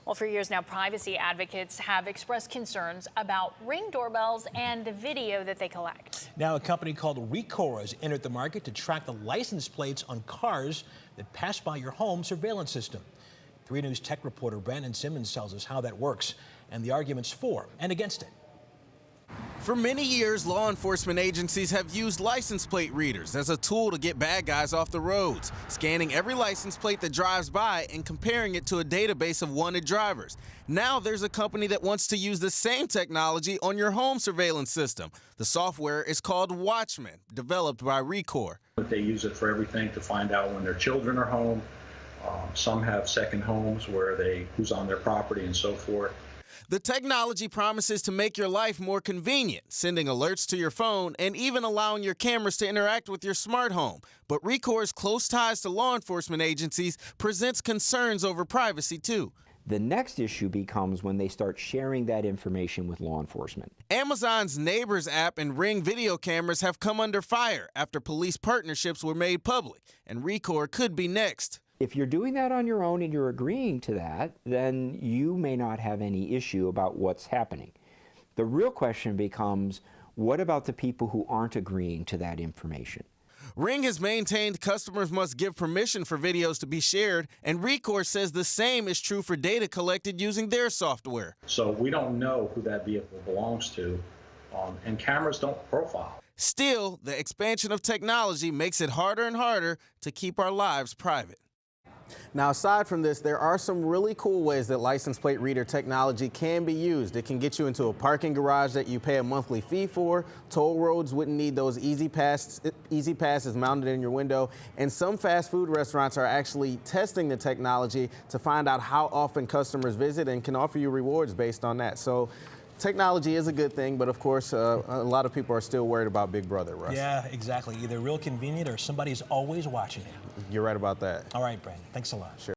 Well, for years now, privacy advocates have expressed concerns about Ring doorbells and the video that they collect. Now, a company called Rekor has entered the market to track the license plates on cars that pass by your home surveillance system. 3 News tech reporter Brandon Simmons tells us how that works and the arguments for and against it. For many years, law enforcement agencies have used license plate readers as a tool to get bad guys off the roads, scanning every license plate that drives by and comparing it to a database of wanted drivers. Now there's a company that wants to use the same technology on your home surveillance system. The software is called Watchman, developed by Rekor. They use it for everything to find out when their children are home. Some have second homes where who's on their property and so forth. The technology promises to make your life more convenient, sending alerts to your phone and even allowing your cameras to interact with your smart home. But Rekor's close ties to law enforcement agencies presents concerns over privacy too. The next issue becomes when they start sharing that information with law enforcement. Amazon's Neighbors app and Ring video cameras have come under fire after police partnerships were made public, and Rekor could be next. If you're doing that on your own and you're agreeing to that, then you may not have any issue about what's happening. The real question becomes, what about the people who aren't agreeing to that information? Ring has maintained customers must give permission for videos to be shared, and Rekor says the same is true for data collected using their software. So we don't know who that vehicle belongs to, and cameras don't profile. Still, the expansion of technology makes it harder and harder to keep our lives private. Now, aside from this, there are some really cool ways that license plate reader technology can be used. It can get you into a parking garage that you pay a monthly fee for. Toll roads wouldn't need those easy passes mounted in your window. And some fast food restaurants are actually testing the technology to find out how often customers visit and can offer you rewards based on that. So technology is a good thing, but of course, a lot of people are still worried about Big Brother, Russ. Yeah, exactly. Either real convenient or somebody's always watching it. You're right about that. All right, Brandon. Thanks a lot. Sure.